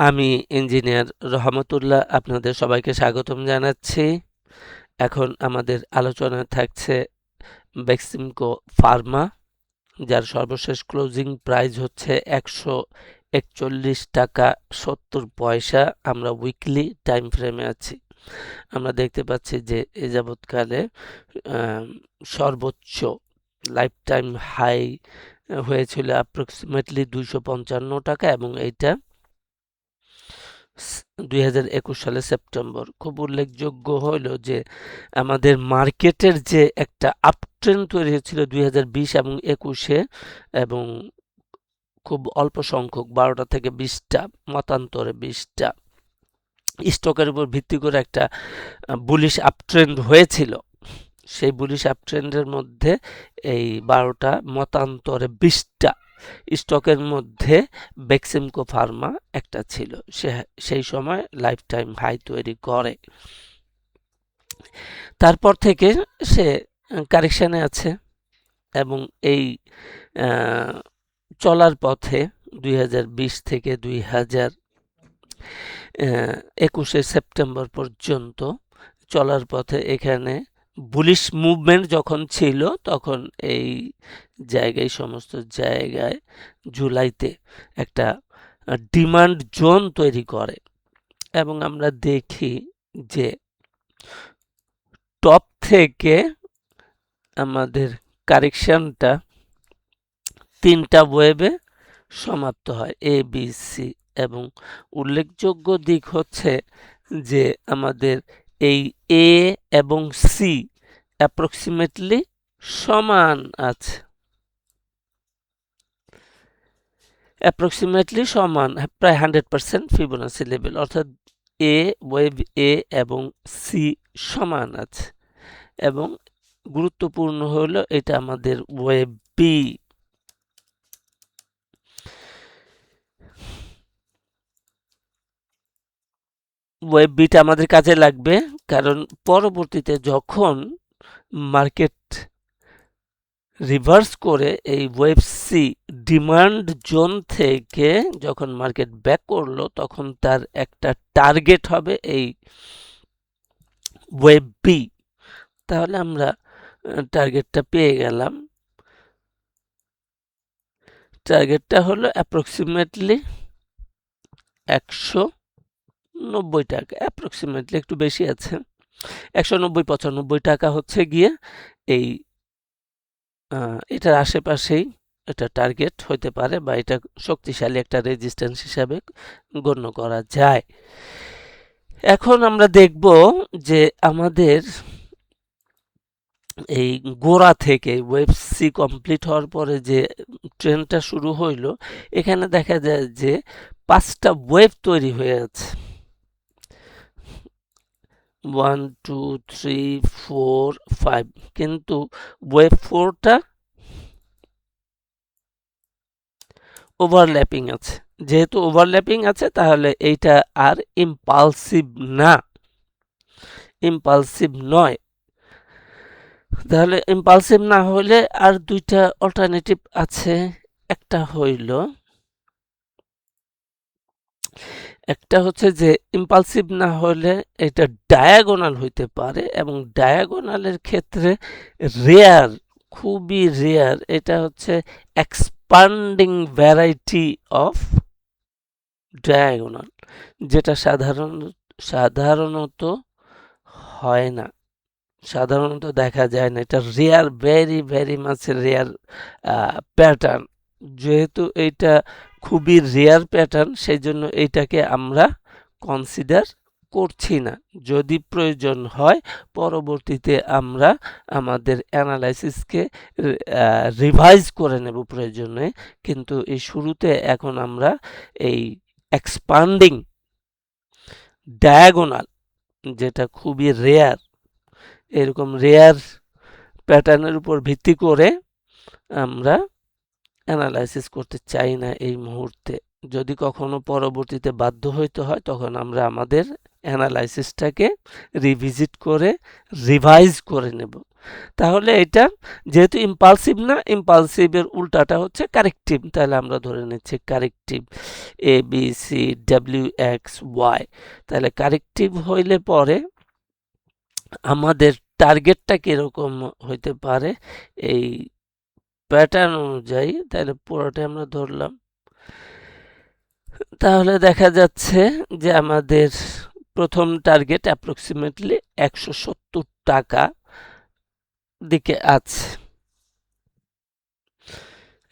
আমি ইঞ্জিনিয়ার রহমতুল্লাহ আপনাদের সবাইকে স্বাগতম জানাচ্ছি। এখন আমাদের আলোচনায় থাকছে বেক্সিমকো ফার্মা, যার সর্বশেষ ক্লোজিং প্রাইস হচ্ছে 141 টাকা 70 পয়সা। আমরা উইকলি টাইম ফ্রেমে আছি। আমরা দেখতে পাচ্ছি যে এ যাবৎকালে সর্বোচ্চ লাইফ টাইম হাই হয়েছিল অ্যাপ্রক্সিমেটলি 255 টাকা, এবং এইটা 2021 সালের সেপ্টেম্বর। খুব উল্লেখযোগ্য হলো যে আমাদের মার্কেটের যে একটা আপট্রেন্ড তৈরি হয়েছিল 2020 এবং 21-এ, এবং খুব অল্প সংখ্যক 12টা থেকে 20টা মতান্তরে 20টা স্টকের উপর ভিত্তি করে একটা বুলিশ আপট্রেন্ড হয়েছিল। সেই বুলিশ আপট্রেন্ডের মধ্যে এই 12টা মতান্তরে 20টা স্টকের মধ্যে বেক্সিমকো ফার্মা একটা ছিল। সেই সময় লাইফ টাইম হাই তৈরি করে। তারপর থেকে সে কারেকশানে আছে, এবং এই চলার পথে 2020 থেকে 2021 সেপ্টেম্বর পর্যন্ত চলার পথে এখানে বুলিশ মুভমেন্ট যখন ছিল, তখন এই জায়গায় সমস্ত জায়গায় জুলাইতে একটা ডিমান্ড জোন তৈরি করে, এবং আমরা দেখি যে টপ থেকে আমাদের কারেকশনটা 3টা ওয়েভে সমাপ্ত হয়, এ বি সি। এবং উল্লেখযোগ্য দিক হচ্ছে যে আমাদের এই এ এবং সি অ্যাপ্রক্সিমেটলি সমান আছে, প্রায় 100% ফিবোনাসি লেভেল, অর্থাৎ ওয়েভ এ এবং সি সমান আছে। এবং গুরুত্বপূর্ণ হলো এটা আমাদের ওয়েভ বি। ওয়েভ বিটা আমাদের কাজে লাগবে, কারণ পরবর্তীতে যখন মার্কেট রিভার্স করে এই ওয়েভ সি ডিমান্ড জোন থেকে যখন মার্কেট ব্যাক করলো, তখন তার একটা টার্গেট হবে এই ওয়েভ বি। তাহলে আমরা টার্গেটটা পেয়ে গেলাম। টার্গেটটা হলো অ্যাপ্রক্সিমেটলি 190 টাকা, অ্যাপ্রক্সিমেটলি একটু বেশি আছে, 190-95 টাকা হচ্ছে গিয়ে এই এটার আশেপাশেই এটা টার্গেট হতে পারে, বা এটা শক্তিশালী একটা রেজিস্ট্যান্স হিসাবে গণ্য করা যায়। এখন আমরা দেখব যে আমাদের এই গোড়া থেকে ওয়েভ সি কমপ্লিট হওয়ার পরে যে ট্রেনটা শুরু হইল, এখানে দেখা যায় যে 5টা ওয়েভ তৈরি হয়ে আছে, 1 2 3 4 5, কিন্তু ওয়েভ 4টা ওভারল্যাপিং আছে। যেহেতু ওভারল্যাপিং আছে, তাহলে এইটা আর ইম্পালসিভ নয়। তাহলে ইম্পালসিভ না হইলে আর 2টা অল্টারনেটিভ আছে। একটা হচ্ছে যে ইম্পালসিভ না হলে এটা ডায়াগোনাল হইতে পারে, এবং ডায়াগোনালের ক্ষেত্রে খুবই রেয়ার, এটা হচ্ছে এক্সপান্ডিং ভ্যারাইটি অফ ডায়াগোনাল, যেটা সাধারণত হয় না, সাধারণত দেখা যায় না। এটা rare, very much rare pattern. যেহেতু এইটা খুবই রেয়ার প্যাটার্ন, সেই জন্য এইটাকে আমরা কনসিডার করছি না। যদি প্রয়োজন হয় পরবর্তীতে আমরা আমাদের অ্যানালাইসিসকে রিভাইজ করে নেব প্রয়োজনে, কিন্তু এই শুরুতে এখন আমরা এই এক্সপান্ডিং ডায়াগোনাল, যেটা খুবই রেয়ার, এরকম রেয়ার প্যাটার্নের উপর ভিত্তি করে আমরা অ্যানালাইসিস করতে চাই না এই মুহূর্তে। যদি কখনো পরবর্তীতে বাধ্য হইতে হয়, তখন আমরা আমাদের অ্যানালাইসিসটাকে রিভিজিট করে রিভাইজ করে নেব। তাহলে এটা যেহেতু ইম্পালসিভ না, ইম্পালসিভের উল্টাটা হচ্ছে কারেক্টিভ, তাহলে আমরা ধরে নিচ্ছি corrective A B C W X Y. তাহলে কারেক্টিভ হইলে পরে আমাদের টার্গেটটা কিরকম হইতে পারে এই প্যাটার্ন অনুযায়ী, তাহলে পুরোটাই আমরা ধরলাম। তাহলে দেখা যাচ্ছে যে আমাদের প্রথম টার্গেট অ্যাপ্রক্সিমেটলি 170 টাকা দিকে আছে।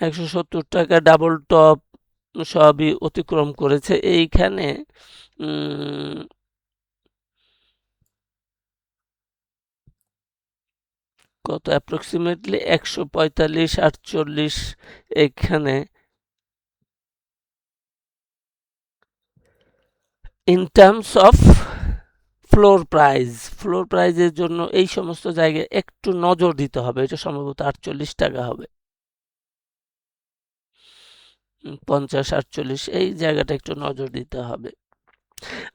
170 টাকা ডাবল টপ সবই অতিক্রম করেছে। এইখানে কত অ্যাপ্রক্সিমেটলি 145-48 এখানে ইন টার্মস অফ ফ্লোর প্রাইজের জন্য এই সমস্ত জায়গায় একটু নজর দিতে হবে। এটা সম্ভবত 48 টাকা হবে, 50-48 এই জায়গাটা একটু নজর দিতে হবে।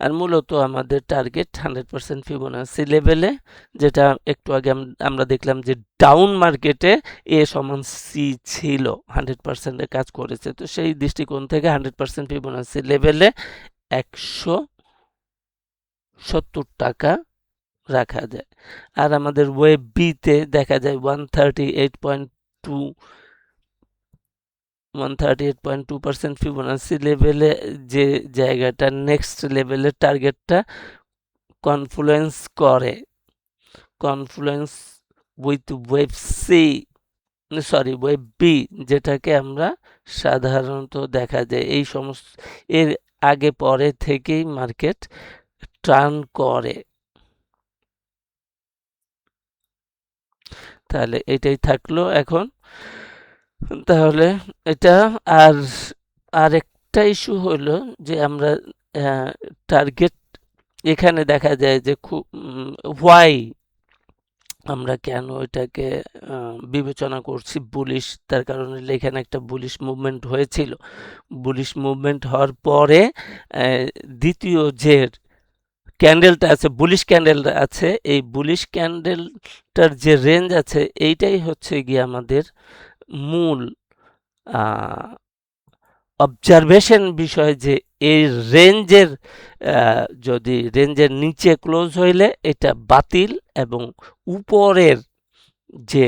আর মূলত আমাদের টার্গেট 100% ফিবোনাসি লেভেলে, যেটা একটু আগে আমরা দেখলাম যে ডাউন মার্কেটে এ সমান সি ছিল, 100% কাজ করেছে। তো সেই দৃষ্টিকোণ থেকে 100% ফিবোনাসি লেভেলে 170 টাকা রাখা যায়। আর আমাদের ওয়েব বিতে দেখা যায় 138.2% ফিবোনাসি লেভেলে যে জায়গাটা নেক্সট লেভেলের টার্গেটটা কনফ্লুয়েন্স করে, confluence with wave C, sorry wave B, যেটাকে আমরা সাধারণত দেখা যায় এই সমস্ত এর আগে পরে থেকেই মার্কেট টার্ন করে। তাহলে এটাই থাকলো এখন। তাহলে এটা আর আরেকটা ইস্যু হলো যে আমরা টার্গেট এখানে দেখা যায় যে খুব হোয়াই আমরা কেন এটাকে বিবেচনা করছি বুলিশ, তার কারণে এখানে একটা বুলিশ মুভমেন্ট হয়েছিল। বুলিশ মুভমেন্ট হওয়ার পরে দ্বিতীয় যে ক্যান্ডেলটা আছে, বুলিশ ক্যান্ডেল আছে, এই বুলিশ ক্যান্ডেলটার যে রেঞ্জ আছে এইটাই হচ্ছে গিয়ে আমাদের মূল অবজারভেশন বিষয়, যে এই রেঞ্জের যদি রেঞ্জের নিচে ক্লোজ হইলে এটা বাতিল, এবং উপরের যে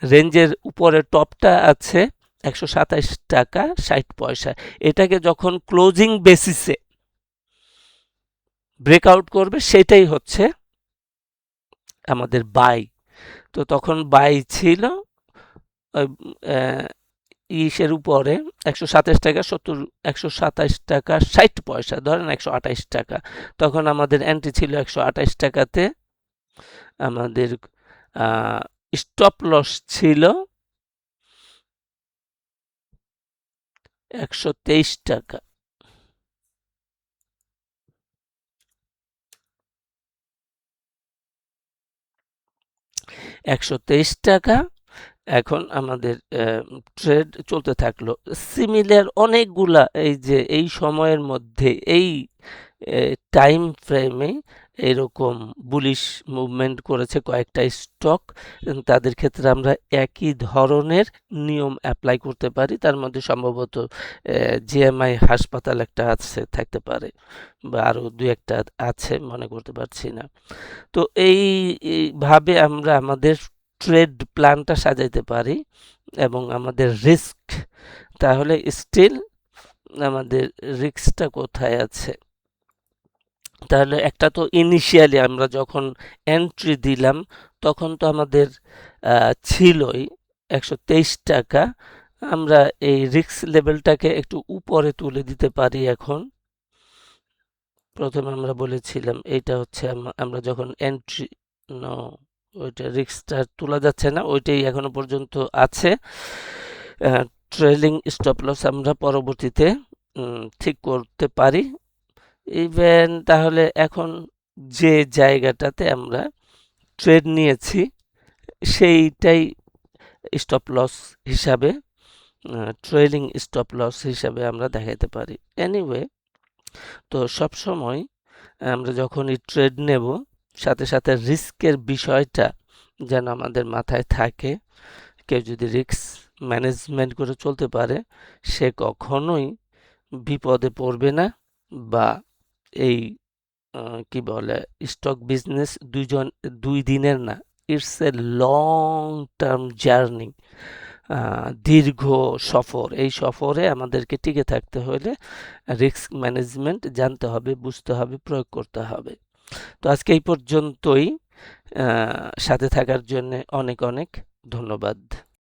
রেঞ্জের উপরে টপটা আছে 127 টাকা 60 পয়সা, এটাকে যখন ক্লোজিং বেসিসে ব্রেকআউট করবে সেটাই হচ্ছে আমাদের বাই। তো তখন বাই ছিল ইসের উপরে 127 টাকা 70, 127 টাকা 60 পয়সা, ধরেন 128 টাকা। তখন আমাদের এন্ট্রি ছিল 128 টাকাতে, আমাদের স্টপ লস ছিল 123 টাকা। টাকা এখন আমাদের ট্রেড চলতে থাকলো। সিমিলার অনেকগুলা এই যে এই সময়ের মধ্যে এই টাইম ফ্রেমে এরকম বুলিশ মুভমেন্ট করেছে কয়েকটা স্টক, তাদের ক্ষেত্রে আমরা একই ধরনের নিয়ম অ্যাপ্লাই করতে পারি। তার মধ্যে সম্ভবত জিএমআই হাসপাতাল একটা আছে, থাকতে পারে, বা আরও দু একটা আছে, মনে করতে পারছি না। তো এইভাবে আমরা আমাদের ট্রেড প্ল্যানটা সাজাইতে পারি এবং আমাদের রিস্ক, তাহলে স্টিল আমাদের রিস্কটা কোথায় আছে? তাহলে একটা তো ইনিশিয়ালি আমরা যখন এন্ট্রি দিলাম তখন তো আমাদের ছিলই 123 টাকা। আমরা এই রিস্ক লেভেলটাকে একটু উপরে তুলে দিতে পারি। এখন প্রথমে আমরা বলেছিলাম এইটা হচ্ছে আমরা যখন এন্ট্রি, ওইটা রিস্কটা তোলা যাচ্ছে না, ওইটাই এখনো পর্যন্ত আছে। ট্রেলিং স্টপ লস আমরা পরবর্তীতে ঠিক করতে পারি ইভেন। তাহলে এখন যে জায়গাটাতে আমরা ট্রেড নিয়েছি সেইটাই স্টপ লস হিসাবে, ট্রেলিং স্টপ লস হিসাবে আমরা দেখাতে পারি। এনিওয়ে, তো সব সময় আমরা যখনই ট্রেড নেব সাথে সাথে রিস্কের বিষয়টা যেন আমাদের মাথায় থাকে। কেউ যদি রিস্ক ম্যানেজমেন্ট করে চলতে পারে, সে কখনোই বিপদে পড়বে না, বা এই কি বলে, স্টক বিজনেস 2 দিনের না, it's a long term journey, দীর্ঘ সফর। এই সফরে আমাদেরকে টিকে থাকতে হলে রিস্ক ম্যানেজমেন্ট জানতে হবে, বুঝতে হবে, প্রয়োগ করতে হবে। তো আজকে এই পর্যন্তই। সাথে থাকার জন্য অনেক অনেক ধন্যবাদ।